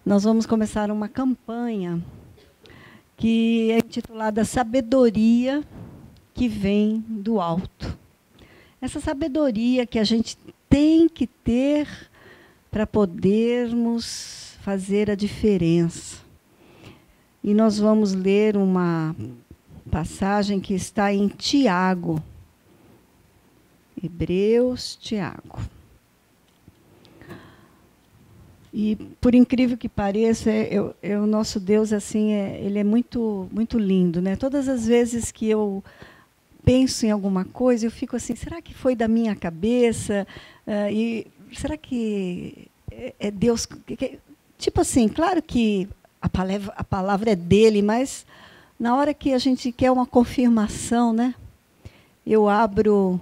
nós vamos começar uma campanha que é intitulada Sabedoria que vem do alto. Essa sabedoria que a gente tem que ter para podermos fazer a diferença. E nós vamos ler uma passagem que está em Tiago. Hebreus, Tiago. E, por incrível que pareça, o nosso Deus assim ele é muito, muito lindo, né? Todas as vezes que eu penso em alguma coisa, eu fico assim, será que foi da minha cabeça? E será que é Deus? Tipo assim, claro que a palavra é dele, mas na hora que a gente quer uma confirmação, né? Eu abro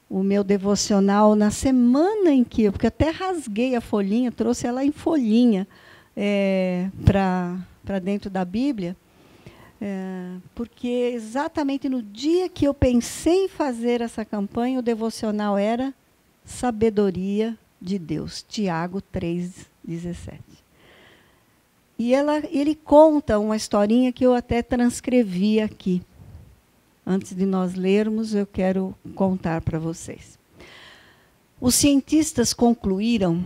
o meu devocional na semana em que porque até rasguei a folhinha, trouxe ela em folhinha para dentro da Bíblia, porque exatamente no dia que eu pensei em fazer essa campanha, o devocional era Sabedoria de Deus, Tiago 3,17. E ele conta uma historinha que eu até transcrevi aqui. Antes de nós lermos, eu quero contar para vocês. Os cientistas concluíram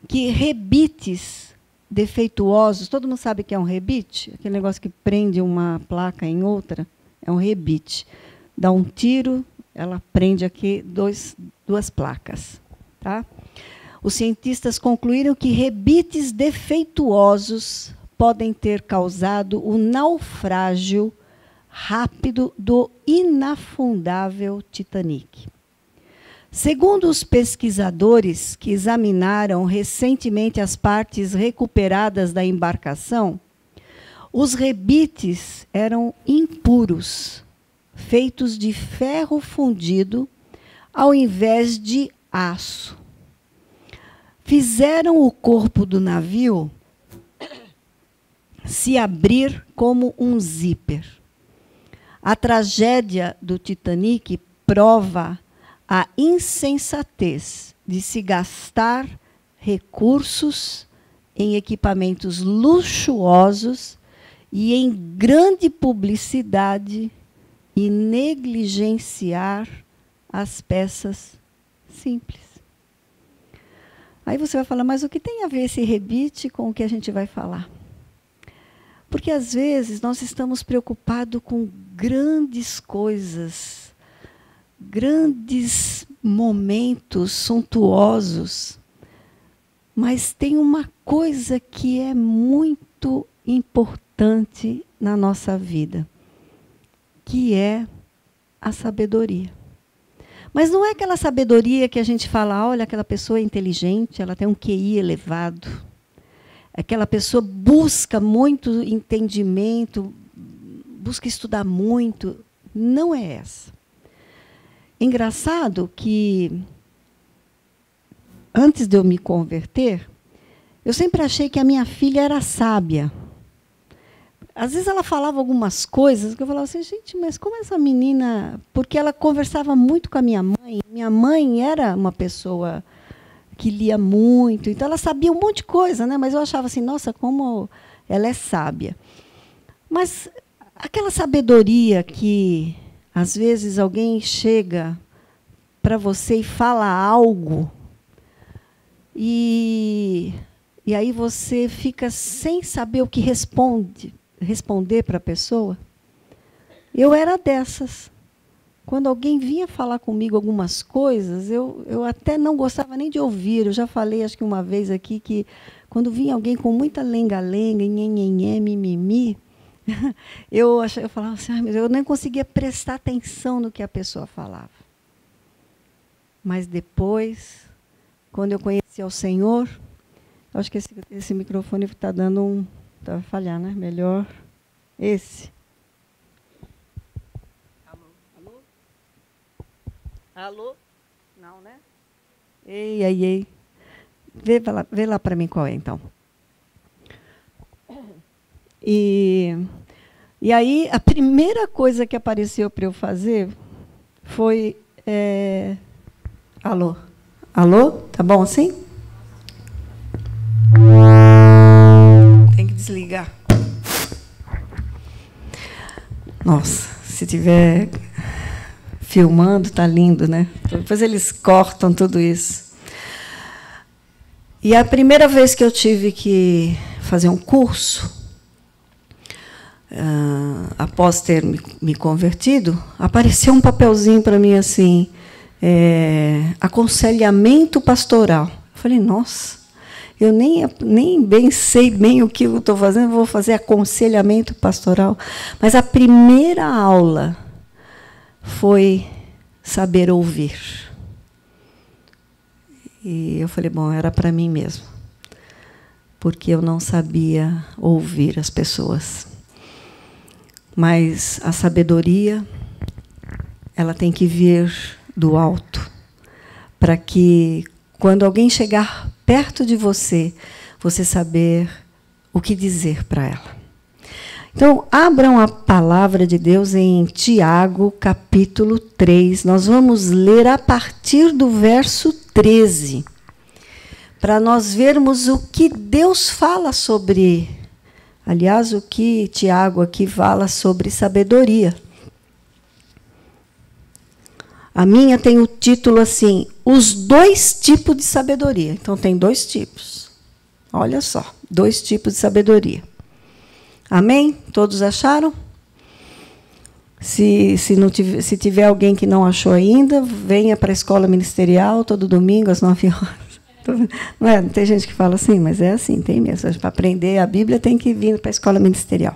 que rebites defeituosos, todo mundo sabe que é um rebite? Aquele negócio que prende uma placa em outra, é um rebite. Dá um tiro, ela prende aqui duas placas. Tá? Os cientistas concluíram que rebites defeituosos podem ter causado o naufrágio rápido do inafundável Titanic. Segundo os pesquisadores que examinaram recentemente as partes recuperadas da embarcação, os rebites eram impuros, feitos de ferro fundido ao invés de aço. Fizeram o corpo do navio se abrir como um zíper. A tragédia do Titanic prova a insensatez de se gastar recursos em equipamentos luxuosos e em grande publicidade e negligenciar as peças simples. Aí você vai falar, mas o que tem a ver esse rebite com o que a gente vai falar? Porque, às vezes, nós estamos preocupados com grandes coisas, grandes momentos suntuosos, mas tem uma coisa que é muito importante na nossa vida, que é a sabedoria. Mas não é aquela sabedoria que a gente fala, olha, aquela pessoa é inteligente, ela tem um QI elevado. Aquela pessoa busca muito entendimento, busca estudar muito. Não é essa. Engraçado que, antes de eu me converter, eu sempre achei que a minha filha era sábia. Às vezes ela falava algumas coisas que eu falava assim, gente, mas como essa menina... Porque ela conversava muito com a minha mãe. Minha mãe era uma pessoa que lia muito, então ela sabia um monte de coisa, né? Mas eu achava assim, nossa, como ela é sábia. Mas aquela sabedoria que, às vezes, alguém chega para você e fala algo, e aí você fica sem saber o que responder para a pessoa. Eu era dessas. Quando alguém vinha falar comigo algumas coisas, eu até não gostava nem de ouvir. Eu já falei, acho que uma vez aqui, que quando vinha alguém com muita lenga-lenga, nhenhenhé, mimimi, eu falava assim, mas eu nem conseguia prestar atenção no que a pessoa falava. Mas depois, quando eu conheci ao Senhor, acho que esse microfone está dando um... Vai falhar, né? Melhor esse. Alô? Não, né? Ei. Vê lá para mim qual é, então. E aí, a primeira coisa que apareceu para eu fazer foi... Alô? Alô? Tá bom assim? Nossa, se tiver filmando, está lindo, né? Depois eles cortam tudo isso. E a primeira vez que eu tive que fazer um curso, após ter me convertido, apareceu um papelzinho para mim assim, aconselhamento pastoral. Eu falei, nossa, eu nem bem sei bem o que eu estou fazendo, vou fazer aconselhamento pastoral. Mas a primeira aula foi saber ouvir. E eu falei, bom, era para mim mesmo, porque eu não sabia ouvir as pessoas. Mas a sabedoria, ela tem que vir do alto, para que, quando alguém chegar perto de você, você saber o que dizer para ela. Então, abram a palavra de Deus em Tiago, capítulo 3. Nós vamos ler a partir do verso 13, para nós vermos o que Deus fala sobre... Aliás, o que Tiago aqui fala sobre sabedoria. A minha tem o título assim, os 2 tipos de sabedoria. Então, tem 2 tipos. Olha só, 2 tipos de sabedoria. Amém? Todos acharam? Se tiver alguém que não achou ainda, venha para a escola ministerial todo domingo às 9 horas. Não é? Tem gente que fala assim, mas é assim, tem mesmo. Para aprender a Bíblia tem que vir para a escola ministerial.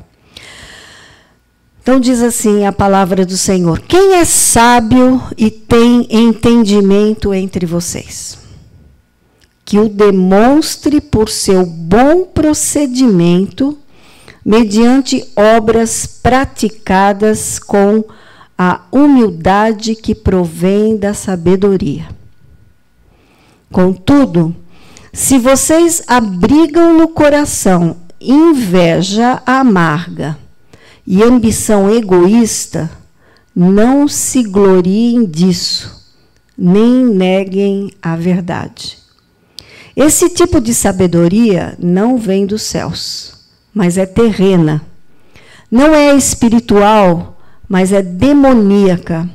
Então diz assim a palavra do Senhor: quem é sábio e tem entendimento entre vocês? Que o demonstre por seu bom procedimento, mediante obras praticadas com a humildade que provém da sabedoria. Contudo, se vocês abrigam no coração inveja amarga e ambição egoísta, não se gloriem disso, nem neguem a verdade. Esse tipo de sabedoria não vem dos céus, mas é terrena. Não é espiritual, mas é demoníaca.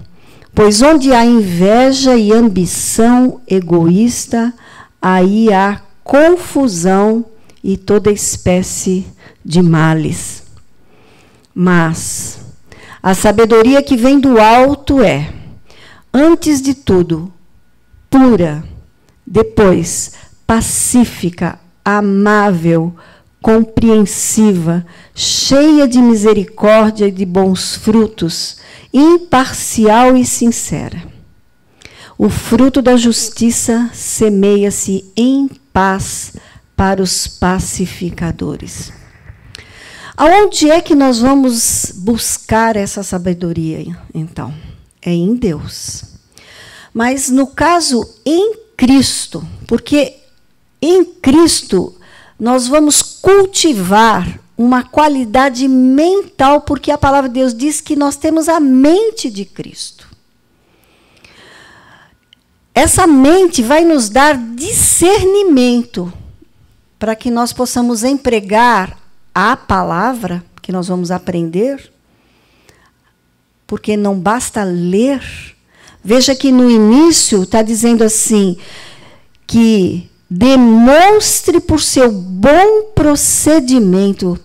Pois onde há inveja e ambição egoísta, aí há confusão e toda espécie de males. Mas a sabedoria que vem do alto é, antes de tudo, pura, depois pacífica, amável, compreensiva, cheia de misericórdia e de bons frutos, imparcial e sincera. O fruto da justiça semeia-se em paz para os pacificadores. Aonde é que nós vamos buscar essa sabedoria, então? É em Deus. Mas, no caso, em Cristo, porque em Cristo nós vamos cultivar uma qualidade mental, porque a palavra de Deus diz que nós temos a mente de Cristo. Essa mente vai nos dar discernimento para que nós possamos empregar a palavra que nós vamos aprender, porque não basta ler. Veja que no início está dizendo assim, que demonstre por seu bom procedimento.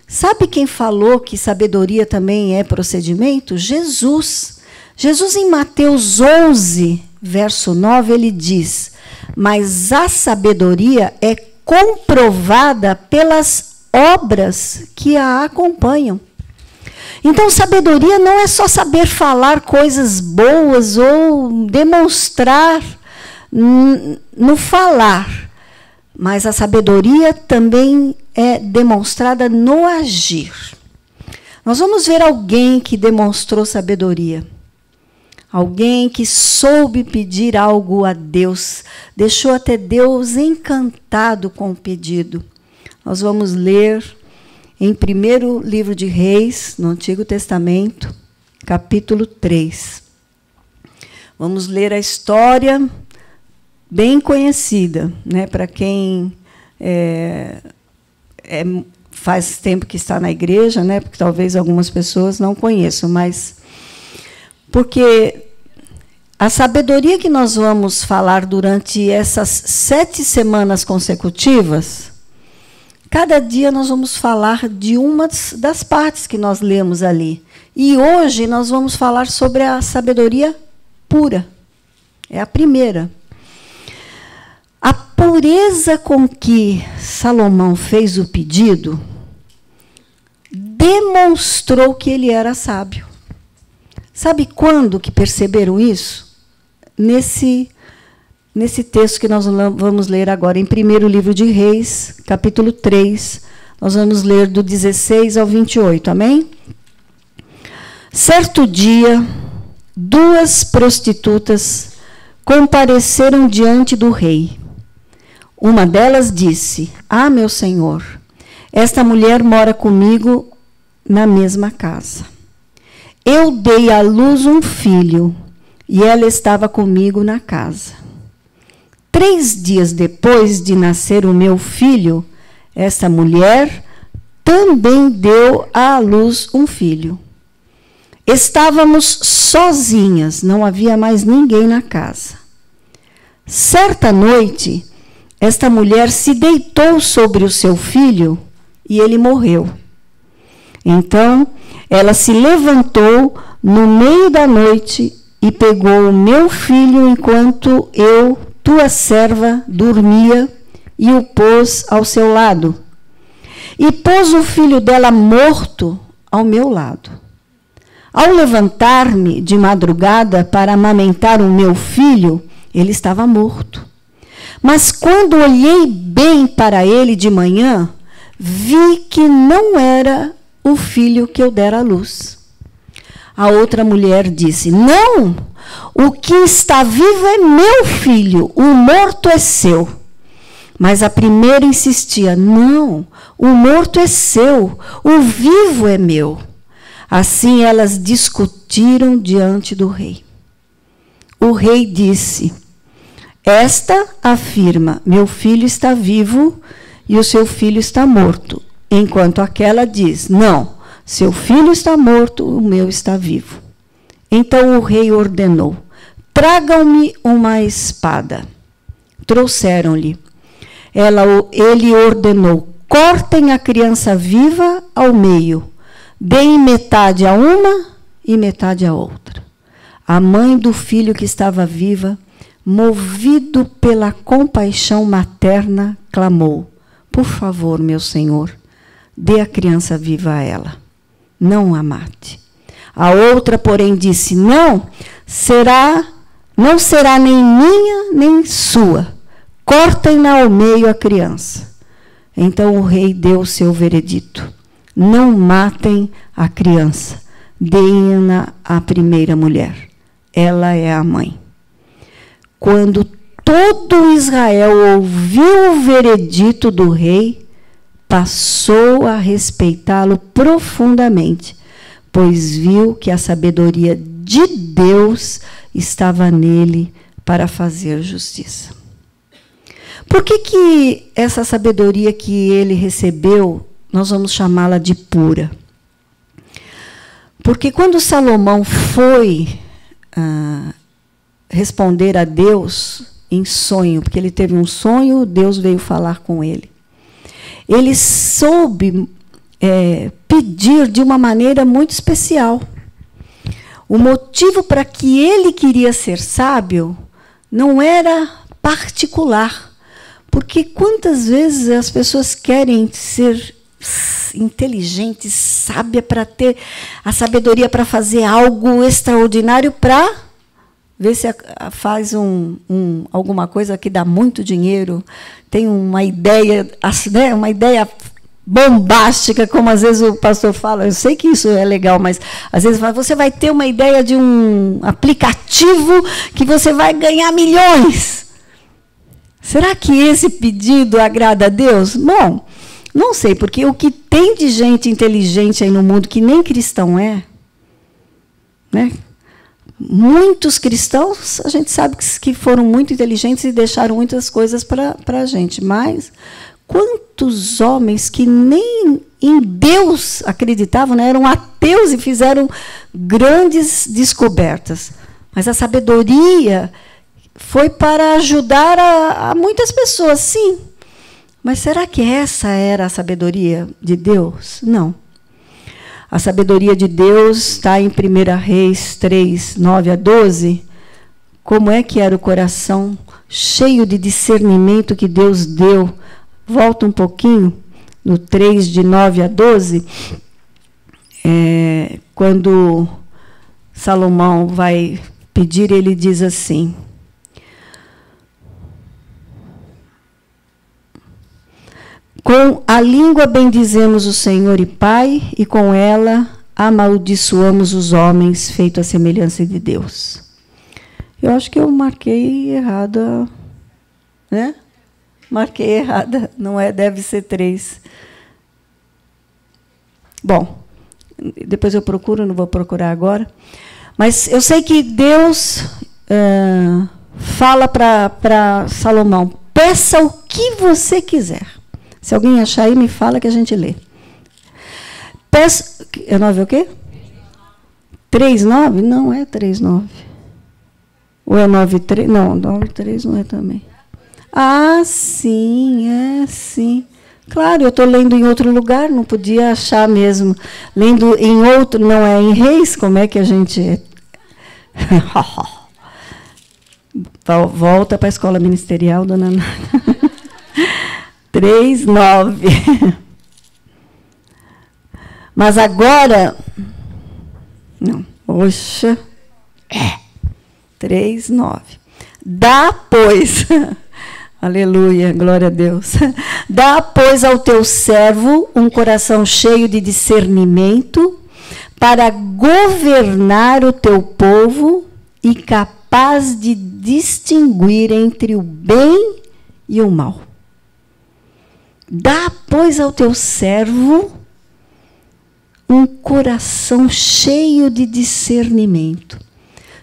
Sabe quem falou que sabedoria também é procedimento? Jesus. Jesus, em Mateus 11, verso 9, ele diz: mas a sabedoria é comprovada pelas obras que a acompanham. Então, sabedoria não é só saber falar coisas boas ou demonstrar no falar, mas a sabedoria também é demonstrada no agir. Nós vamos ver alguém que demonstrou sabedoria. Alguém que soube pedir algo a Deus, deixou até Deus encantado com o pedido. Nós vamos ler em 1º livro de Reis, no Antigo Testamento, capítulo 3. Vamos ler a história bem conhecida, né, para quem faz tempo que está na igreja, né? Porque talvez algumas pessoas não conheçam, mas porque a sabedoria que nós vamos falar durante essas 7 semanas consecutivas, cada dia nós vamos falar de uma das partes que nós lemos ali. E hoje nós vamos falar sobre a sabedoria pura. É a primeira. A pureza com que Salomão fez o pedido demonstrou que ele era sábio. Sabe quando que perceberam isso? Nesse texto que nós vamos ler agora, em 1º livro de Reis, capítulo 3, nós vamos ler do 16 ao 28, amém? Certo dia, 2 prostitutas compareceram diante do rei. Uma delas disse: "Ah, meu senhor, esta mulher mora comigo na mesma casa. Eu dei à luz um filho e ela estava comigo na casa. 3 dias depois de nascer o meu filho, esta mulher também deu à luz um filho. Estávamos sozinhas, não havia mais ninguém na casa. Certa noite, esta mulher se deitou sobre o seu filho e ele morreu. Então, ela se levantou no meio da noite e pegou o meu filho enquanto eu, tua serva, dormia e o pôs ao seu lado. E pôs o filho dela morto ao meu lado. Ao levantar-me de madrugada para amamentar o meu filho, ele estava morto. Mas quando olhei bem para ele de manhã, vi que não era o filho que eu dera à luz." A outra mulher disse: "Não, o que está vivo é meu filho, o morto é seu." Mas a primeira insistia: "Não, o morto é seu, o vivo é meu." Assim elas discutiram diante do rei. O rei disse: "Esta afirma: meu filho está vivo e o seu filho está morto. Enquanto aquela diz: não, seu filho está morto, o meu está vivo." Então o rei ordenou: "Tragam-me uma espada." Trouxeram-lhe. Ele ordenou: "Cortem a criança viva ao meio. Deem metade a uma e metade a outra." A mãe do filho que estava viva, movido pela compaixão materna, clamou: "Por favor, meu senhor, dê a criança viva a ela. Não a mate." A outra, porém, disse: não será nem minha, nem sua. Cortem-na ao meio a criança." Então o rei deu o seu veredito: "Não matem a criança, deem-na à primeira mulher. Ela é a mãe." Quando todo Israel ouviu o veredito do rei, passou a respeitá-lo profundamente, pois viu que a sabedoria de Deus estava nele para fazer justiça. Por que essa sabedoria que ele recebeu, nós vamos chamá-la de pura? Porque quando Salomão foi responder a Deus em sonho, porque ele teve um sonho, Deus veio falar com ele. Ele soube pedir de uma maneira muito especial. O motivo para que ele queria ser sábio não era particular, porque quantas vezes as pessoas querem ser inteligentes, sábia, para ter a sabedoria para fazer algo extraordinário, para ver se faz alguma coisa que dá muito dinheiro, tem uma ideia, né, uma ideia bombástica, como às vezes o pastor fala. Eu sei que isso é legal, mas às vezes você vai ter uma ideia de um aplicativo que você vai ganhar milhões. Será que esse pedido agrada a Deus? Bom, não sei, porque o que tem de gente inteligente aí no mundo que nem cristão é, né? Muitos cristãos, a gente sabe que foram muito inteligentes e deixaram muitas coisas para a gente, mas Quantos homens que nem em Deus acreditavam, né? Eram ateus e fizeram grandes descobertas. Mas a sabedoria foi para ajudar a muitas pessoas, sim. Mas será que essa era a sabedoria de Deus? Não. A sabedoria de Deus está em 1 Reis 3, 9 a 12. Como é que era o coração cheio de discernimento que Deus deu? Volta um pouquinho, no 3, de 9 a 12, quando Salomão vai pedir, ele diz assim: com a língua bendizemos o Senhor e Pai, e com ela amaldiçoamos os homens, feito à semelhança de Deus. Eu acho que eu marquei errada, né? Marquei errada, não é? Deve ser 3. Bom, depois eu procuro, não vou procurar agora. Mas eu sei que Deus fala para Salomão: peça o que você quiser. Se alguém achar aí, me fala que a gente lê. Peça. É 9 o quê? 3:9? Não é 3:9. Ou é 9:3? Não, 9:3 não é também. Ah, sim, sim. Claro, eu estou lendo em outro lugar, não podia achar mesmo. Lendo em outro, não é em Reis, como é que a gente... Volta para a escola ministerial, dona Nana. 3:9. Mas agora... Não, oxa. 3:9. Dá, pois... Aleluia, glória a Deus. Dá, pois, ao teu servo um coração cheio de discernimento para governar o teu povo e capaz de distinguir entre o bem e o mal. Dá, pois, ao teu servo um coração cheio de discernimento.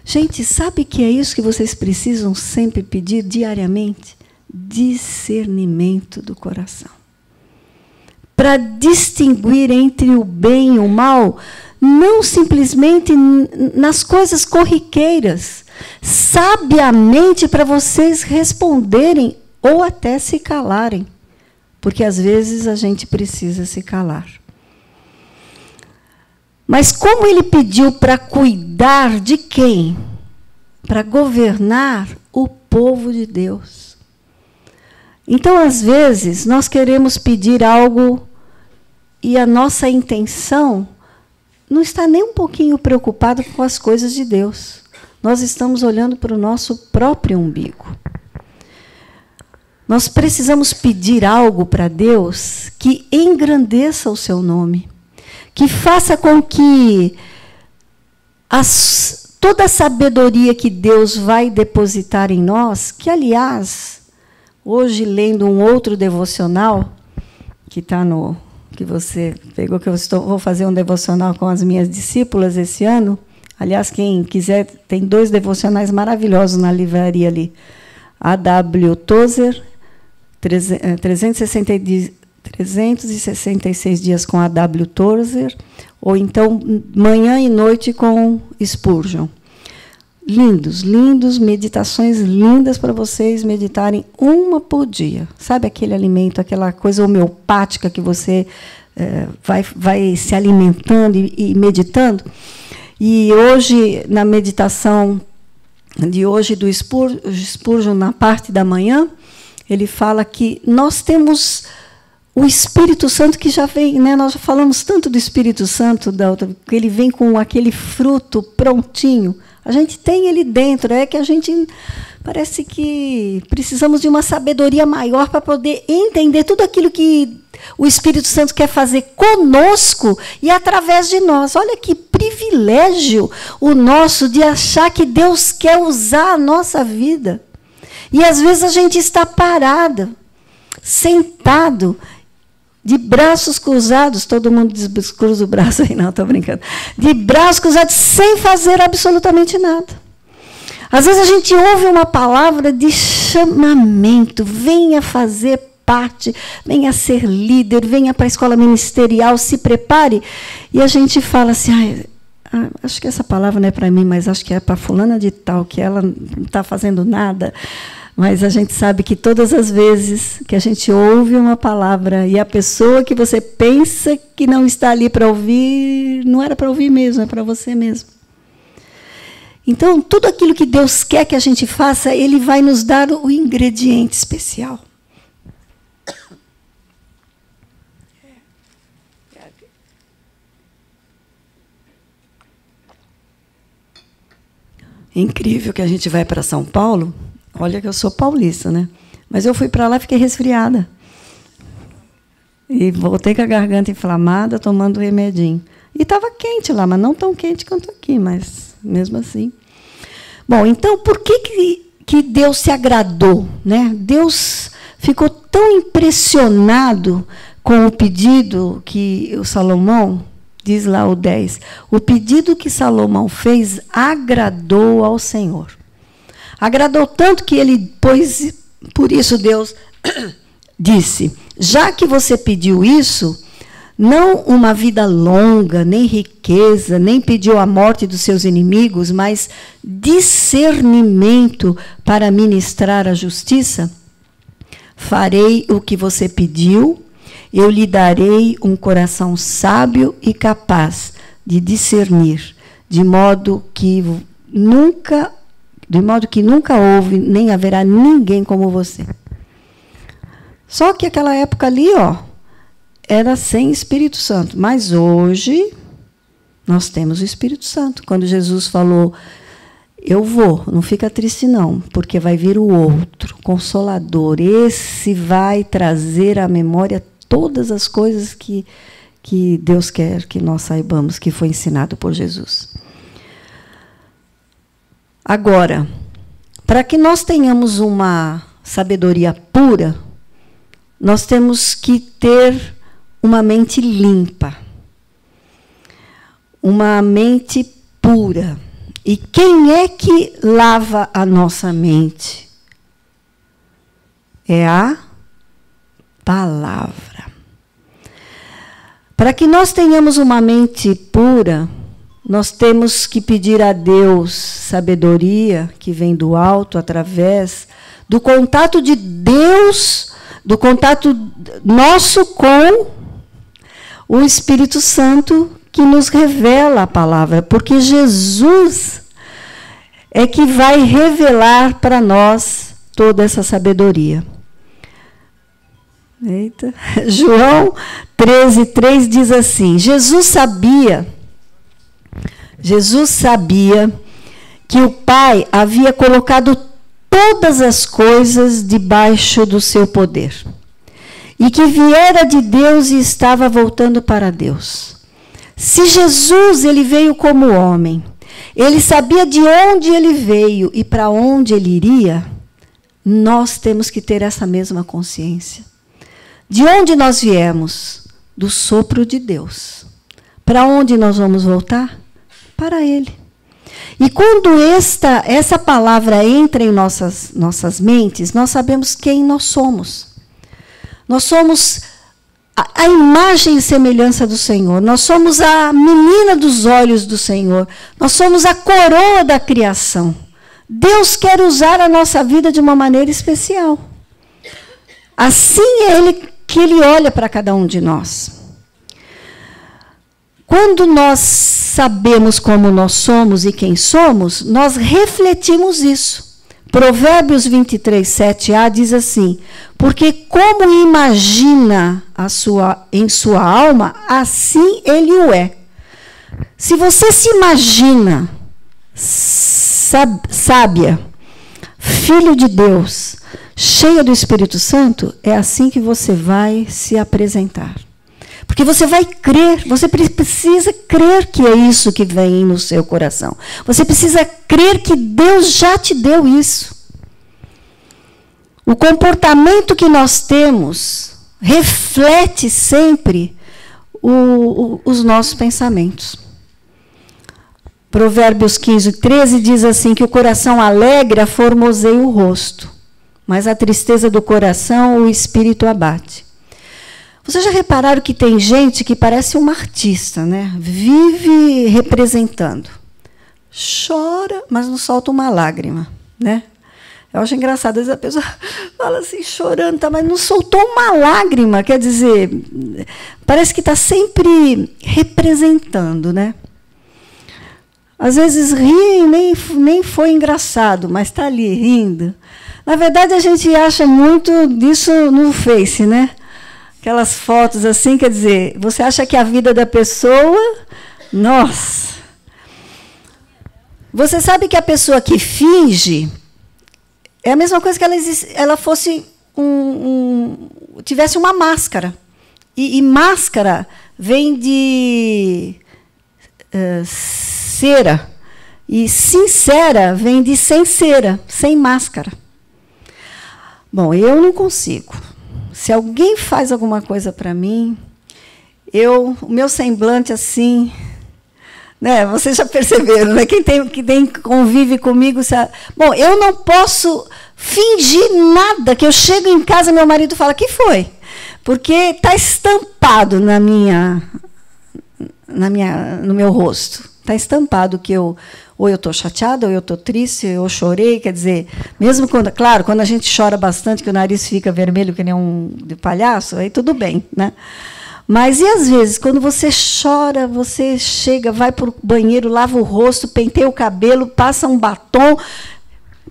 Gente, sabe que é isso que vocês precisam sempre pedir diariamente? Discernimento do coração. Para distinguir entre o bem e o mal, não simplesmente nas coisas corriqueiras, sabiamente para vocês responderem ou até se calarem, porque às vezes a gente precisa se calar. Mas como ele pediu para cuidar de quem? Para governar o povo de Deus. Então, às vezes, nós queremos pedir algo e a nossa intenção não está nem um pouquinho preocupada com as coisas de Deus. Nós estamos olhando para o nosso próprio umbigo. Nós precisamos pedir algo para Deus que engrandeça o seu nome, que faça com que toda a sabedoria que Deus vai depositar em nós, que, aliás, hoje, lendo um outro devocional, que está no... que você pegou, que vou fazer um devocional com as minhas discípulas esse ano. Aliás, quem quiser, tem 2 devocionais maravilhosos na livraria ali. A.W. Tozer, 366 dias com A.W. Tozer, ou então Manhã e Noite com Spurgeon. Lindos, lindos, meditações lindas para vocês meditarem uma por dia. Sabe aquele alimento, aquela coisa homeopática que você vai se alimentando e meditando? E hoje, na meditação de hoje do Spurgeon, na parte da manhã, ele fala que nós temos o Espírito Santo que já vem, né? Nós já falamos tanto do Espírito Santo, que ele vem com aquele fruto prontinho. A gente tem ele dentro, é que a gente parece que precisamos de uma sabedoria maior para poder entender tudo aquilo que o Espírito Santo quer fazer conosco e através de nós. Olha que privilégio o nosso de achar que Deus quer usar a nossa vida. E às vezes a gente está parada, sentado, de braços cruzados, todo mundo cruza o braço aí, não, estou brincando, de braços cruzados, sem fazer absolutamente nada. Às vezes a gente ouve uma palavra de chamamento, venha fazer parte, venha ser líder, venha para a escola ministerial, se prepare. E a gente fala assim, acho que essa palavra não é para mim, mas acho que é para fulana de tal, que ela não está fazendo nada. Mas a gente sabe que todas as vezes que a gente ouve uma palavra e a pessoa que você pensa que não está ali para ouvir, não era para ouvir mesmo, é para você mesmo. Então, tudo aquilo que Deus quer que a gente faça, Ele vai nos dar o ingrediente especial. Incrível que a gente vai para São Paulo. Olha que eu sou paulista, né? Mas eu fui para lá e fiquei resfriada. E voltei com a garganta inflamada, tomando remedinho. E estava quente lá, mas não tão quente quanto aqui, mas mesmo assim. Bom, então, por que Deus se agradou, né? Deus ficou tão impressionado com o pedido que o Salomão, diz lá o 10, o pedido que Salomão fez agradou ao Senhor. Agradou tanto que ele, pois, por isso Deus disse, já que você pediu isso, não uma vida longa, nem riqueza, nem pediu a morte dos seus inimigos, mas discernimento para ministrar a justiça, farei o que você pediu, eu lhe darei um coração sábio e capaz de discernir, de modo que nunca houve, nem haverá ninguém como você. Só que aquela época ali, era sem Espírito Santo. Mas hoje, nós temos o Espírito Santo. Quando Jesus falou, eu vou, não fica triste não, porque vai vir o outro, Consolador. Esse vai trazer à memória todas as coisas que Deus quer que nós saibamos, que foi ensinado por Jesus. Agora, para que nós tenhamos uma sabedoria pura, nós temos que ter uma mente limpa, uma mente pura. E quem é que lava a nossa mente? É a palavra. Para que nós tenhamos uma mente pura, nós temos que pedir a Deus sabedoria, que vem do alto, através do contato de Deus, do contato nosso com o Espírito Santo, que nos revela a palavra, porque Jesus é que vai revelar para nós toda essa sabedoria. Eita. João 13:3 diz assim, Jesus sabia que o Pai havia colocado todas as coisas debaixo do seu poder, e que viera de Deus e estava voltando para Deus. Se Jesus ele veio como homem, ele sabia de onde ele veio e para onde ele iria, nós temos que ter essa mesma consciência. De onde nós viemos? Do sopro de Deus. Para onde nós vamos voltar? Para Ele. E quando essa palavra entra em nossas mentes, nós sabemos quem nós somos. Nós somos a imagem e semelhança do Senhor. Nós somos a menina dos olhos do Senhor. Nós somos a coroa da criação. Deus quer usar a nossa vida de uma maneira especial. Assim é que Ele olha para cada um de nós. Quando nós sabemos como nós somos e quem somos, nós refletimos isso. Provérbios 23:7a diz assim, porque como imagina em sua alma, assim ele o é. Se você se imagina sábia, filho de Deus, cheia do Espírito Santo, é assim que você vai se apresentar. Porque você vai crer, você precisa crer que é isso que vem no seu coração. Você precisa crer que Deus já te deu isso. O comportamento que nós temos reflete sempre os nossos pensamentos. Provérbios 15:13 diz assim, que o coração alegre aformoseia o rosto, mas a tristeza do coração o espírito abate. Vocês já repararam que tem gente que parece uma artista, né? Vive representando. Chora, mas não solta uma lágrima, né? Eu acho engraçado, às vezes a pessoa fala assim, chorando, tá, mas não soltou uma lágrima, quer dizer, parece que está sempre representando, né? Às vezes ri e nem foi engraçado, mas está ali rindo. Na verdade, a gente acha muito disso no Face, né? Aquelas fotos assim, quer dizer, você acha que a vida da pessoa, nossa. Você sabe que a pessoa que finge é a mesma coisa que ela fosse tivesse uma máscara. E máscara vem de cera. E sincera vem de sem cera, sem máscara. Bom, eu não consigo. Se alguém faz alguma coisa para mim, o meu semblante assim, né? Vocês já perceberam, né? Quem convive comigo sabe. Bom, eu não posso fingir nada. Que eu chego em casa, meu marido fala: "Que foi?" Porque está estampado no meu rosto. Está estampado que ou eu estou chateada, ou eu estou triste, ou eu chorei. Quer dizer, mesmo quando, claro, quando a gente chora bastante, que o nariz fica vermelho que nem um de palhaço, aí tudo bem, né? Mas e às vezes, quando você chora, você chega, vai para o banheiro, lava o rosto, penteia o cabelo, passa um batom.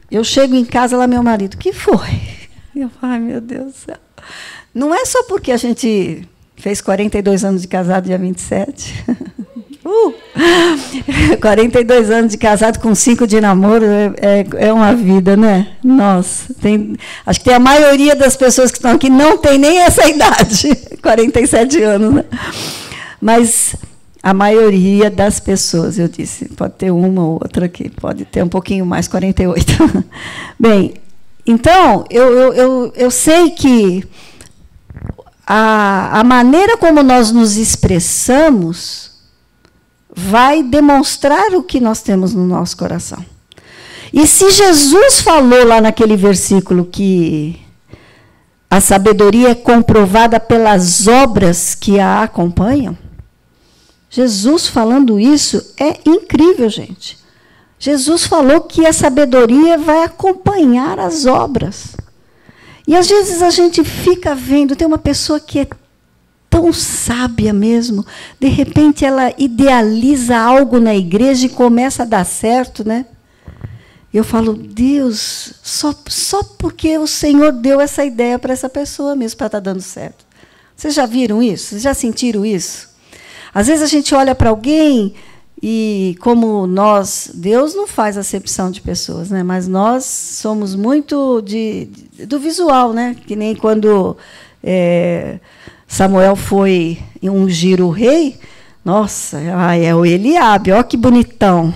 Eu chego em casa, lá meu marido: "Que foi?" Eu falo: "Ai, meu Deus do céu." Não é só porque a gente fez 42 anos de casado, dia 27. 42 anos de casado com 5 de namoro é uma vida, né? Nossa, acho que tem a maioria das pessoas que estão aqui não tem nem essa idade, 47 anos, né? Mas a maioria das pessoas, eu disse, pode ter uma ou outra aqui, pode ter um pouquinho mais, 48. Bem, então, eu sei que a maneira como nós nos expressamos vai demonstrar o que nós temos no nosso coração. E se Jesus falou lá naquele versículo que a sabedoria é comprovada pelas obras que a acompanham, Jesus falando isso é incrível, gente. Jesus falou que a sabedoria vai acompanhar as obras. E às vezes a gente fica vendo, tem uma pessoa que é tão sábia mesmo, de repente ela idealiza algo na igreja e começa a dar certo, né? Eu falo: Deus, só porque o Senhor deu essa ideia para essa pessoa mesmo, para estar dando certo. Vocês já viram isso? Vocês já sentiram isso? Às vezes a gente olha para alguém e, como Deus não faz acepção de pessoas, né? Mas nós somos muito do visual, né? Que nem quando Samuel foi ungir o rei. Nossa, é o Eliabe, olha que bonitão.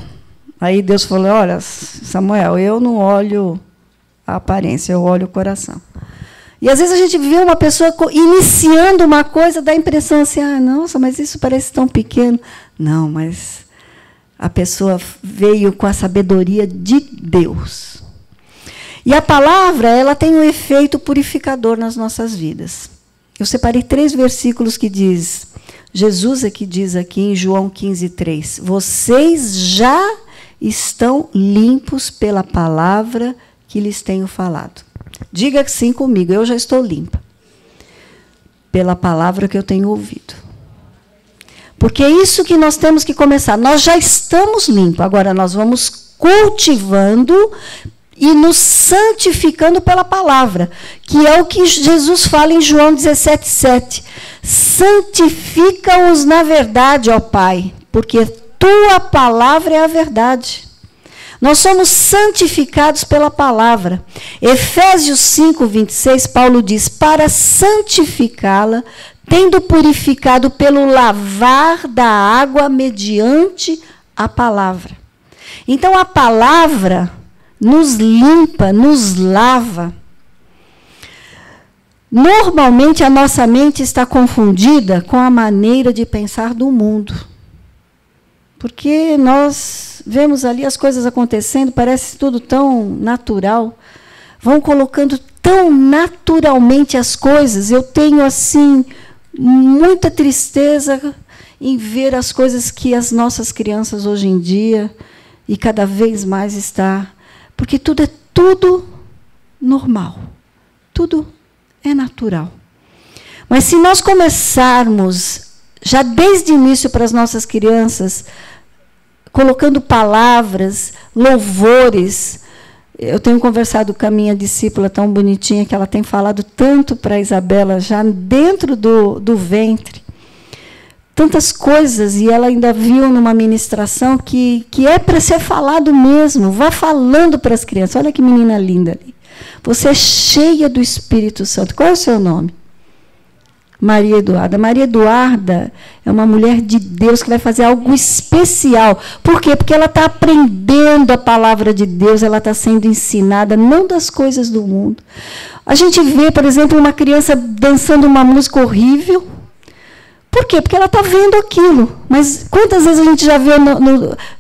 Aí Deus falou: "Olha, Samuel, eu não olho a aparência, eu olho o coração." E às vezes a gente vê uma pessoa iniciando uma coisa, dá a impressão assim: nossa, mas isso parece tão pequeno. Não, mas a pessoa veio com a sabedoria de Deus. E a palavra, ela tem um efeito purificador nas nossas vidas. Eu separei 3 versículos que diz, Jesus é que diz aqui em João 15:3, "Vocês já estão limpos pela palavra que lhes tenho falado." Diga sim comigo: eu já estou limpa pela palavra que eu tenho ouvido. Porque é isso que nós temos que começar. Nós já estamos limpos, agora nós vamos cultivando e nos santificando pela palavra, que é o que Jesus fala em João 17:7. "Santifica-os na verdade, ó Pai, porque tua palavra é a verdade." Nós somos santificados pela palavra. Efésios 5:26, Paulo diz: "Para santificá-la, tendo purificado pelo lavar da água mediante a palavra." Então, a palavra nos limpa, nos lava. Normalmente, a nossa mente está confundida com a maneira de pensar do mundo. Porque nós vemos ali as coisas acontecendo, parece tudo tão natural. vão colocando tão naturalmente as coisas. Eu tenho, assim, muita tristeza em ver as coisas que as nossas crianças hoje em dia, e cada vez mais está, porque tudo é normal, tudo é natural. Mas se nós começarmos, já desde o início para as nossas crianças, colocando palavras, louvores. Eu tenho conversado com a minha discípula tão bonitinha, que ela tem falado tanto para a Isabela, já dentro do ventre. Tantas coisas, e ela ainda viu numa ministração que é para ser falado mesmo. Vá falando para as crianças. Olha que menina linda ali. Você é cheia do Espírito Santo. Qual é o seu nome? Maria Eduarda. Maria Eduarda é uma mulher de Deus que vai fazer algo especial. Por quê? Porque ela está aprendendo a palavra de Deus, ela está sendo ensinada, não das coisas do mundo. A gente vê, por exemplo, uma criança dançando uma música horrível. Por quê? Porque ela está vendo aquilo. Mas quantas vezes a gente já vê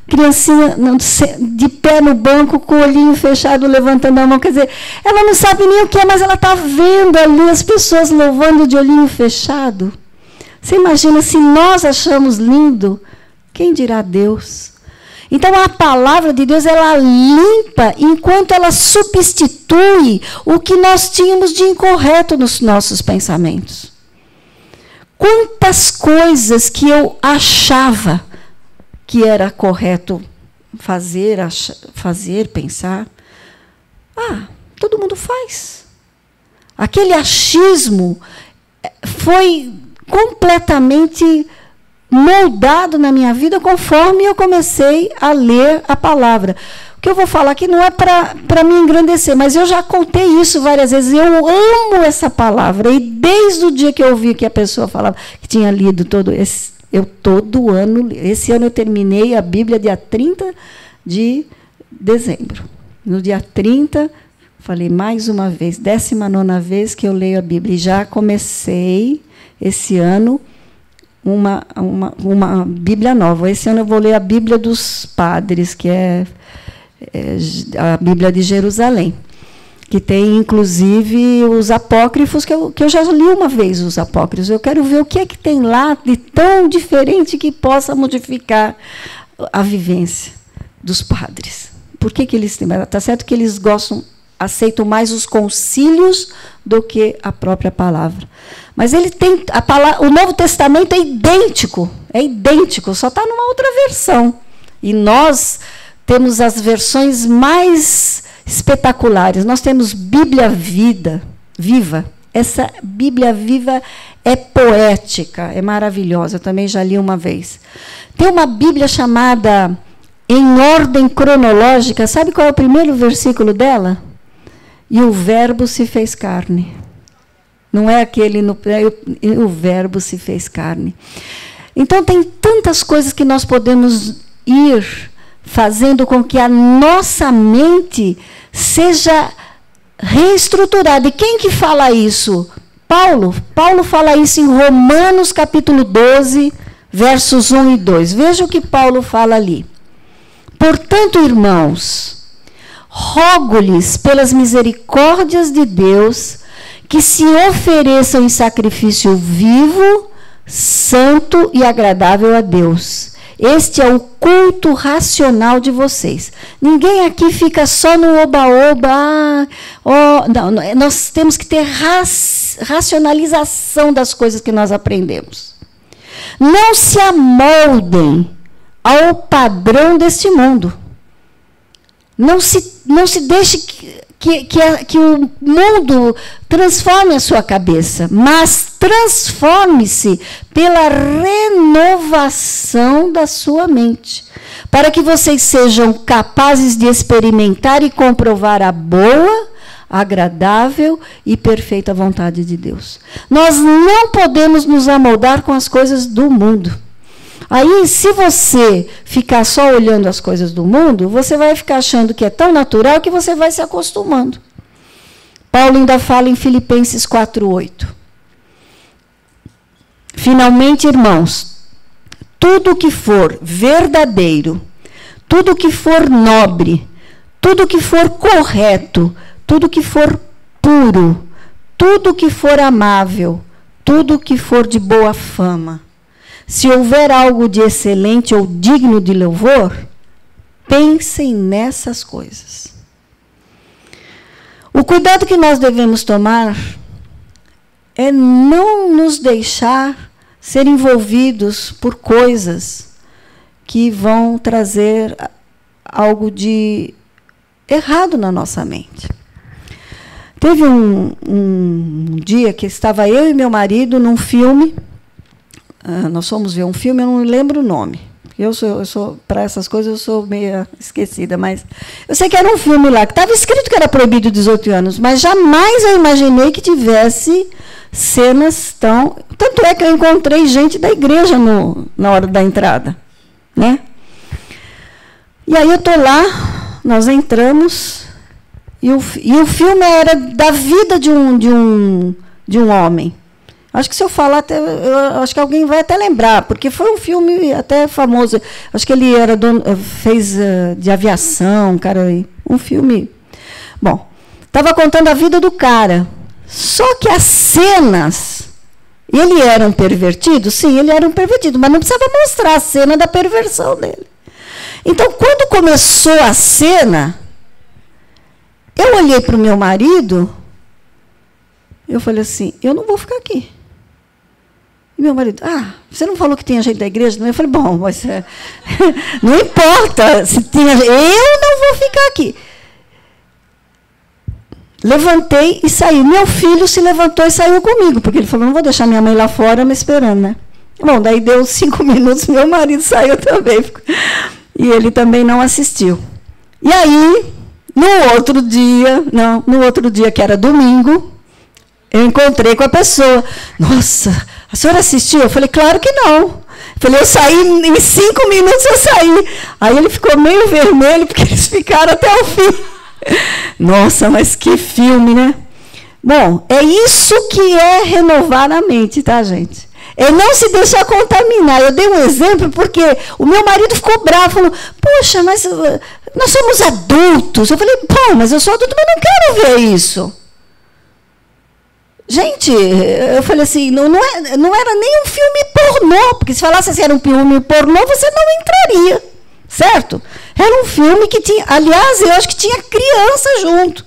criancinha de pé no banco, com o olhinho fechado, levantando a mão? Quer dizer, ela não sabe nem o que é, mas ela está vendo ali as pessoas louvando de olhinho fechado. Você imagina, se nós achamos lindo, quem dirá Deus? Então, a palavra de Deus, ela limpa, enquanto ela substitui o que nós tínhamos de incorreto nos nossos pensamentos. Quantas coisas que eu achava que era correto fazer, pensar, todo mundo faz. Aquele achismo foi completamente moldado na minha vida conforme eu comecei a ler a palavra. O que eu vou falar aqui não é para me engrandecer, mas eu já contei isso várias vezes. Eu amo essa palavra. E desde o dia que eu ouvi que a pessoa falava que tinha lido todo ano, esse ano eu terminei a Bíblia dia 30 de dezembro. No dia 30, falei mais uma vez, 19ª vez que eu leio a Bíblia. E já comecei esse ano uma Bíblia nova. Esse ano eu vou ler a Bíblia dos Padres, que é a Bíblia de Jerusalém, que tem, inclusive, os apócrifos, que eu já li uma vez, os apócrifos. Eu quero ver o que é que tem lá de tão diferente que possa modificar a vivência dos padres. Por que eles têm? Está certo que eles aceitam mais os concílios do que a própria palavra. Mas ele tem o Novo Testamento é idêntico, só está numa outra versão. E nós temos as versões mais espetaculares. Nós temos Bíblia Viva. Essa Bíblia Viva é poética, é maravilhosa. Eu também já li uma vez. Tem uma Bíblia chamada Em Ordem Cronológica. Sabe qual é o primeiro versículo dela? E o Verbo se fez carne. Não é aquele, o Verbo se fez carne. Então, tem tantas coisas que nós podemos ir fazendo com que a nossa mente seja reestruturada. E quem que fala isso? Paulo. Paulo fala isso em Romanos, capítulo 12, versos 1 e 2. Veja o que Paulo fala ali. Portanto, irmãos, rogo-lhes pelas misericórdias de Deus que se ofereçam em sacrifício vivo, santo e agradável a Deus. Este é o culto racional de vocês. Ninguém aqui fica só no oba-oba. Nós temos que ter racionalização das coisas que nós aprendemos. Não se amoldem ao padrão deste mundo. Não se deixe que o mundo transforme a sua cabeça, mas transforme-se pela renovação da sua mente, para que vocês sejam capazes de experimentar e comprovar a boa, agradável e perfeita vontade de Deus. Nós não podemos nos amoldar com as coisas do mundo. Aí, se você ficar só olhando as coisas do mundo, você vai ficar achando que é tão natural que você vai se acostumando. Paulo ainda fala em Filipenses 4:8. Finalmente, irmãos, tudo que for verdadeiro, tudo que for nobre, tudo que for correto, tudo que for puro, tudo que for amável, tudo que for de boa fama, se houver algo de excelente ou digno de louvor, pensem nessas coisas. O cuidado que nós devemos tomar é não nos deixar ser envolvidos por coisas que vão trazer algo de errado na nossa mente. Teve um dia que estava eu e meu marido num filme. Nós fomos ver um filme, eu não lembro o nome. Eu sou para essas coisas eu sou meio esquecida, mas eu sei que era um filme lá, que estava escrito que era proibido 18 anos, mas jamais eu imaginei que tivesse cenas tão... Tanto é que eu encontrei gente da igreja na hora da entrada. Né? E aí eu estou lá, nós entramos, e o filme era da vida de um homem. Acho que se eu falar, acho que alguém vai até lembrar, porque foi um filme até famoso. Acho que ele fez de aviação, cara, um filme. Bom, estava contando a vida do cara. Só que as cenas, ele era um pervertido? Sim, ele era um pervertido, mas não precisava mostrar a cena da perversão dele. Então, quando começou a cena, eu olhei para o meu marido, eu falei assim, eu não vou ficar aqui. E meu marido, você não falou que tinha gente da igreja? Eu falei, bom, mas não importa se tinha, eu não vou ficar aqui. Levantei e saí. Meu filho se levantou e saiu comigo, porque ele falou, não vou deixar minha mãe lá fora me esperando, né? Bom, daí deu 5 minutos, meu marido saiu também. E ele também não assistiu. E aí, no outro dia, que era domingo, eu encontrei com a pessoa. Nossa, a senhora assistiu? Eu falei, claro que não. Eu falei, eu saí, em 5 minutos eu saí. Aí ele ficou meio vermelho, porque eles ficaram até o fim. Nossa, mas que filme, né? Bom, é isso que é renovar a mente, tá, gente? É não se deixar contaminar. Eu dei um exemplo porque o meu marido ficou bravo, falou, poxa, mas nós somos adultos. Eu falei, pô, mas eu sou adulto, mas não quero ver isso. Gente, eu falei assim, não era nem um filme pornô, porque se falasse assim, era um filme pornô, você não entraria, certo? Era um filme que tinha, aliás, eu acho que tinha criança junto.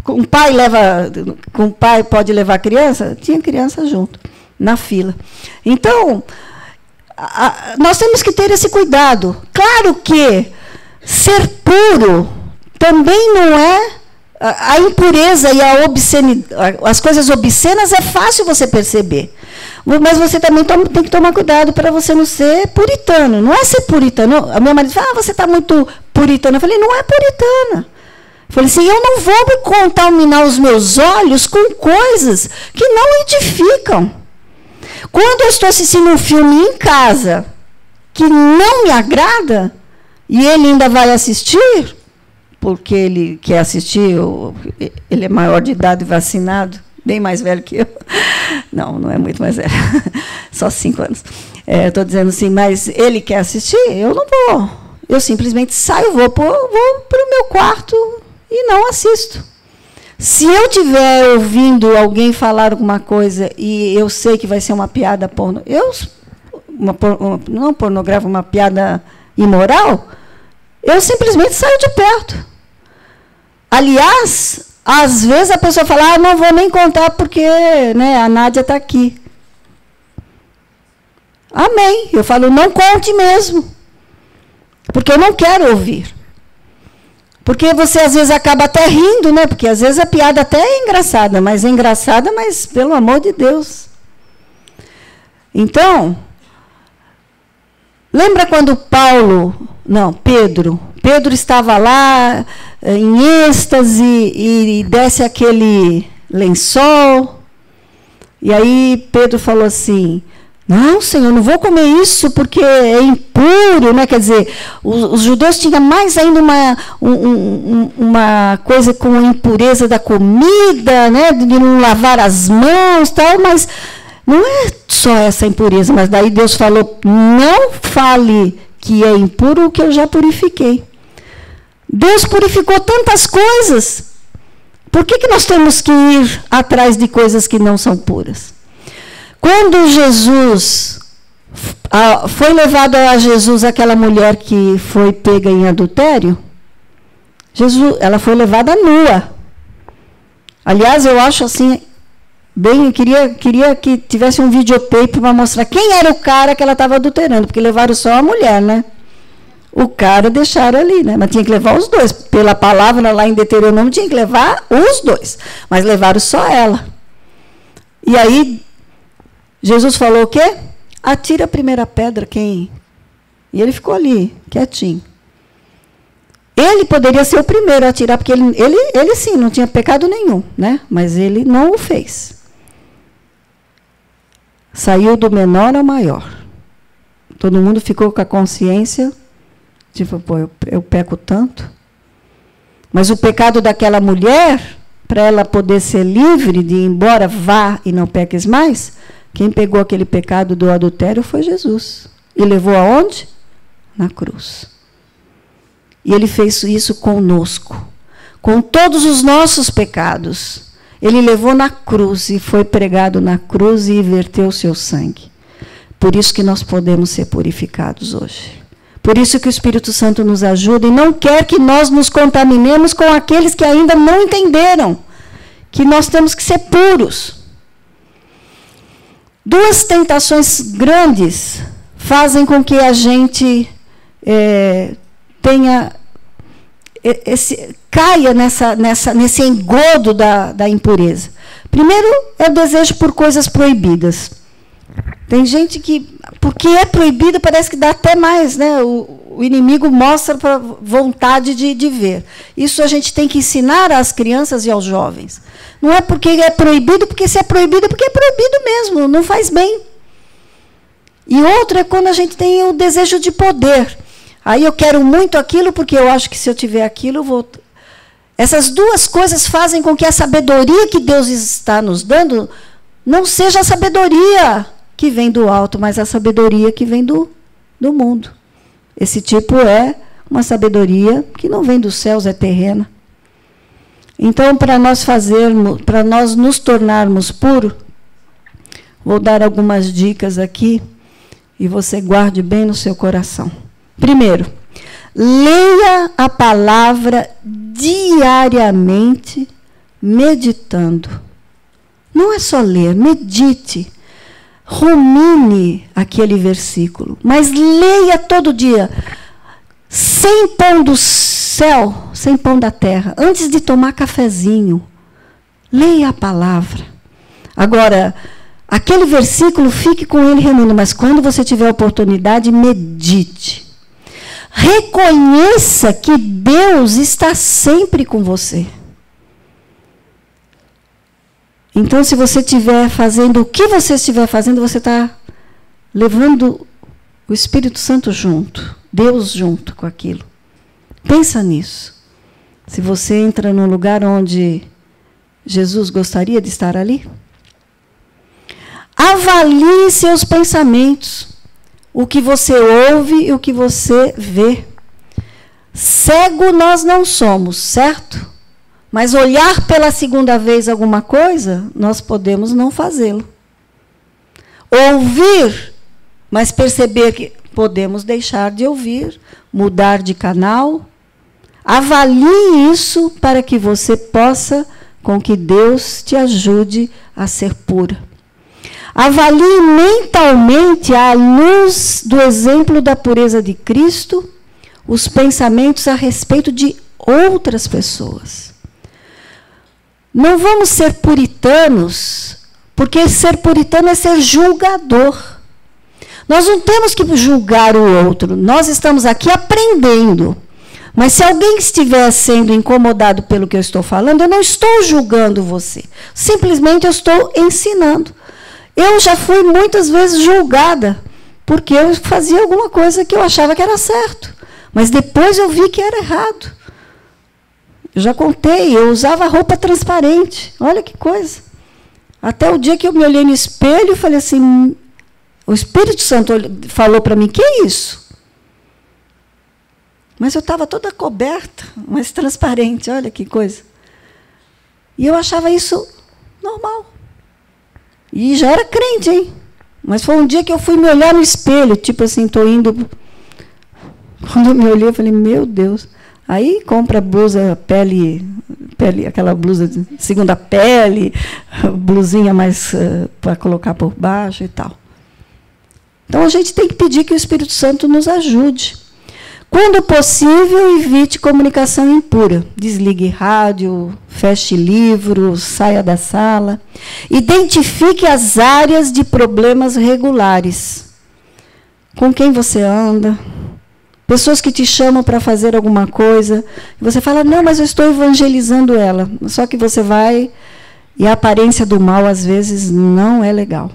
Um pai pode levar criança? Tinha criança junto, na fila. Então, nós temos que ter esse cuidado. Claro que ser puro também não é... A impureza e a obscenidade, as coisas obscenas é fácil você perceber. Mas você também tem que tomar cuidado para você não ser puritano. Não é ser puritano. A minha marido fala, você está muito puritana. Eu falei, não é puritana. Eu falei assim, eu não vou me contaminar os meus olhos com coisas que não edificam. Quando eu estou assistindo um filme em casa que não me agrada, e ele ainda vai assistir, porque ele quer assistir, ele é maior de idade, vacinado, bem mais velho que eu. Não é muito mais velho, só 5 anos. Estou dizendo assim, mas ele quer assistir, eu não vou. Eu simplesmente saio, vou para o meu quarto e não assisto. Se eu estiver ouvindo alguém falar alguma coisa e eu sei que vai ser uma piada não pornográfica, uma piada imoral, eu simplesmente saio de perto. Aliás, às vezes a pessoa fala, não vou nem contar porque, né, a Nádia está aqui. Amém. Eu falo, não conte mesmo. Porque eu não quero ouvir. Porque você, às vezes, acaba até rindo, né? Porque, às vezes, a piada até é engraçada, mas pelo amor de Deus. Então, lembra quando Pedro estava lá em êxtase e desce aquele lençol. E aí Pedro falou assim, não, Senhor, não vou comer isso porque é impuro, né? Quer dizer, os judeus tinham mais ainda uma coisa com a impureza da comida, né? De não lavar as mãos, tal, mas não é só essa impureza, mas daí Deus falou, não fale que é impuro o que eu já purifiquei. Deus purificou tantas coisas. Por que nós temos que ir atrás de coisas que não são puras? Quando Jesus foi levado a Jesus aquela mulher que foi pega em adultério, ela foi levada nua. Aliás, eu acho assim, bem, queria que tivesse um videotape para mostrar quem era o cara que ela estava adulterando, porque levaram só a mulher, né? O cara deixaram ali, né? Mas tinha que levar os dois. Pela palavra lá em Deuteronômio, tinha que levar os dois. Mas levaram só ela. E aí, Jesus falou o quê? Atira a primeira pedra, quem? E ele ficou ali, quietinho. Ele poderia ser o primeiro a atirar, porque ele sim, não tinha pecado nenhum, né? Mas ele não o fez. Saiu do menor ao maior. Todo mundo ficou com a consciência, tipo, pô, eu peco tanto. Mas o pecado daquela mulher, para ela poder ser livre de ir embora, vá e não peques mais, quem pegou aquele pecado do adultério foi Jesus. E levou aonde? Na cruz. E ele fez isso conosco, com todos os nossos pecados. Ele levou na cruz e foi pregado na cruz e verteu o seu sangue. Por isso que nós podemos ser purificados hoje. Por isso que o Espírito Santo nos ajuda e não quer que nós nos contaminemos com aqueles que ainda não entenderam que nós temos que ser puros. Duas tentações grandes fazem com que a gente caia nesse engodo da impureza. Primeiro, é o desejo por coisas proibidas. Tem gente que, porque é proibido, parece que dá até mais, né? O inimigo mostra para vontade de ver. Isso a gente tem que ensinar às crianças e aos jovens. Não é porque é proibido, porque se é proibido, porque é proibido mesmo, não faz bem. E outro é quando a gente tem o desejo de poder. Aí eu quero muito aquilo, porque eu acho que se eu tiver aquilo, eu vou... Essas duas coisas fazem com que a sabedoria que Deus está nos dando não seja a sabedoria que vem do alto, mas a sabedoria que vem do mundo. Esse tipo é uma sabedoria que não vem dos céus, é terrena. Então, para nós nos tornarmos puros, vou dar algumas dicas aqui e você guarde bem no seu coração. Primeiro, leia a palavra diariamente, meditando. Não é só ler, medite. Rumine aquele versículo, mas leia todo dia, sem pão do céu, sem pão da terra, antes de tomar cafezinho, leia a palavra. Agora, aquele versículo, fique com ele reunindo, mas quando você tiver oportunidade, medite. Reconheça que Deus está sempre com você. Então, se você estiver fazendo o que você estiver fazendo, você está levando o Espírito Santo junto, Deus junto com aquilo. Pensa nisso. Se você entra num lugar onde Jesus gostaria de estar ali, avalie seus pensamentos, o que você ouve e o que você vê. Cego nós não somos, certo? Mas olhar pela segunda vez alguma coisa, nós podemos não fazê-lo. Ouvir, mas perceber que podemos deixar de ouvir, mudar de canal. Avalie isso para que você possa, com que Deus te ajude a ser pura. Avalie mentalmente, à luz do exemplo da pureza de Cristo, os pensamentos a respeito de outras pessoas. Não vamos ser puritanos, porque ser puritano é ser julgador. Nós não temos que julgar o outro, nós estamos aqui aprendendo. Mas se alguém estiver sendo incomodado pelo que eu estou falando, eu não estou julgando você. Simplesmente eu estou ensinando. Eu já fui muitas vezes julgada, porque eu fazia alguma coisa que eu achava que era certo. Mas depois eu vi que era errado. Eu já contei, eu usava roupa transparente. Olha que coisa. Até o dia que eu me olhei no espelho e falei assim, o Espírito Santo falou para mim, que é isso? Mas eu estava toda coberta, mas transparente, olha que coisa. E eu achava isso normal. E já era crente, hein? Mas foi um dia que eu fui me olhar no espelho, tipo assim, estou indo... Quando eu me olhei, eu falei, meu Deus. Aí compra blusa, pele, aquela blusa de segunda pele, blusinha mais para colocar por baixo e tal. Então, a gente tem que pedir que o Espírito Santo nos ajude. Quando possível, evite comunicação impura. Desligue rádio, feche livro, saia da sala. Identifique as áreas de problemas regulares. Com quem você anda? Pessoas que te chamam para fazer alguma coisa. E você fala, não, mas eu estou evangelizando ela. Só que você vai e a aparência do mal, às vezes, não é legal.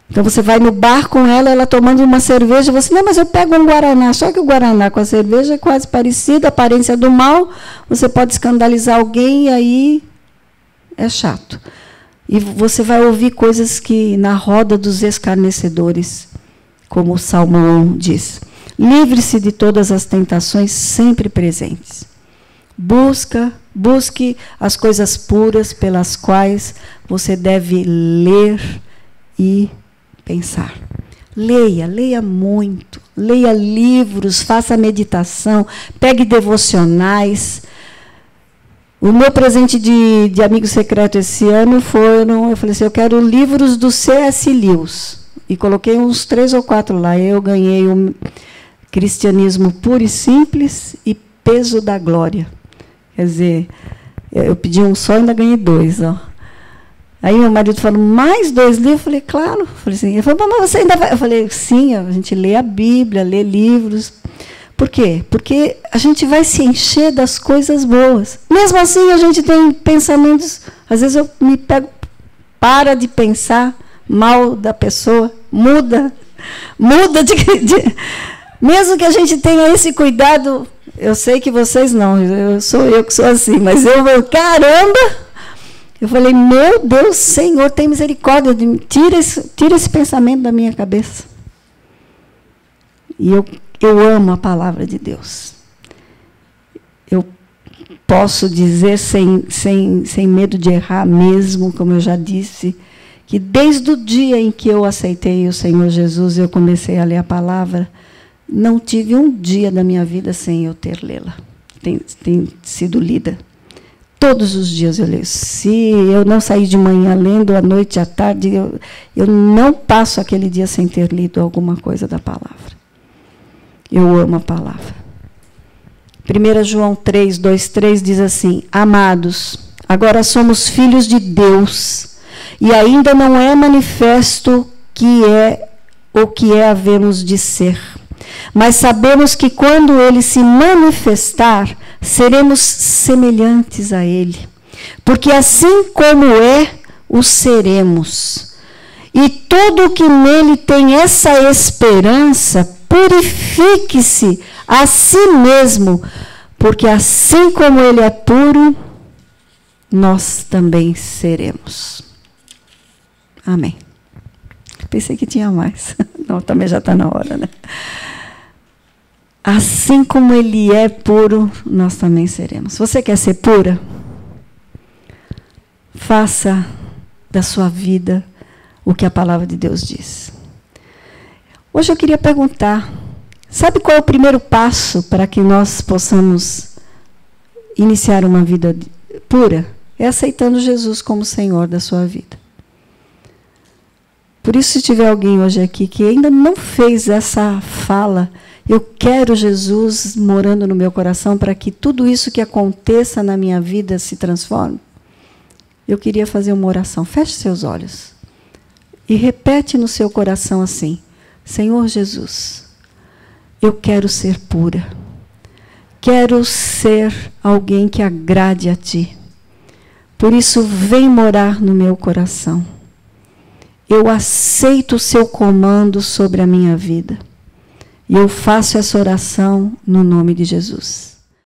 Então, você vai no bar com ela tomando uma cerveja, você, não, mas eu pego um Guaraná. Só que o Guaraná com a cerveja é quase parecido, a aparência do mal, você pode escandalizar alguém e aí é chato. E você vai ouvir coisas que, na roda dos escarnecedores, como o Salmo 1 diz. Livre-se de todas as tentações sempre presentes. Busque as coisas puras pelas quais você deve ler e pensar. Leia muito. Leia livros, faça meditação, pegue devocionais. O meu presente de amigo secreto esse ano eu falei assim, eu quero livros do C.S. Lewis. E coloquei uns 3 ou 4 lá. Eu ganhei o Cristianismo Puro e Simples e Peso da Glória. Quer dizer, eu pedi um só e ainda ganhei 2. Ó. Aí meu marido falou, mais 2 livros? Eu falei, claro. Eu falei assim, ele falou, mas você ainda vai? Eu falei, sim, a gente lê a Bíblia, lê livros. Por quê? Porque a gente vai se encher das coisas boas. Mesmo assim, a gente tem pensamentos, às vezes eu me pego, para de pensar mal da pessoa, muda mesmo que a gente tenha esse cuidado, eu sei que vocês não, eu que sou assim, mas caramba! Eu falei, meu Deus, Senhor, tem misericórdia de mim. Tira esse pensamento da minha cabeça. E eu amo a palavra de Deus. Eu posso dizer, sem medo de errar mesmo, como eu já disse, que desde o dia em que eu aceitei o Senhor Jesus, eu comecei a ler a palavra, não tive um dia da minha vida sem eu ter lê-la. Tem sido lida. Todos os dias eu leio. Se eu não sair de manhã lendo, à noite, à tarde, eu não passo aquele dia sem ter lido alguma coisa da palavra. Eu amo a palavra. 1 João 3, 2, 3 diz assim, amados, agora somos filhos de Deus, e ainda não é manifesto o que havemos de ser. Mas sabemos que quando ele se manifestar, seremos semelhantes a ele. Porque assim como é, o seremos. E todo que nele tem essa esperança, purifique-se a si mesmo, porque assim como ele é puro, nós também seremos. Amém. Pensei que tinha mais. Não, também já está na hora, né? Assim como ele é puro, nós também seremos. Você quer ser pura? Faça da sua vida o que a palavra de Deus diz. Hoje eu queria perguntar, sabe qual é o primeiro passo para que nós possamos iniciar uma vida pura? É aceitando Jesus como Senhor da sua vida. Por isso, se tiver alguém hoje aqui que ainda não fez essa fala, eu quero Jesus morando no meu coração para que tudo isso que aconteça na minha vida se transforme. Eu queria fazer uma oração. Feche seus olhos e repete no seu coração assim, Senhor Jesus, eu quero ser pura. Quero ser alguém que agrade a Ti. Por isso, vem morar no meu coração. Eu aceito o seu comando sobre a minha vida. E eu faço essa oração no nome de Jesus.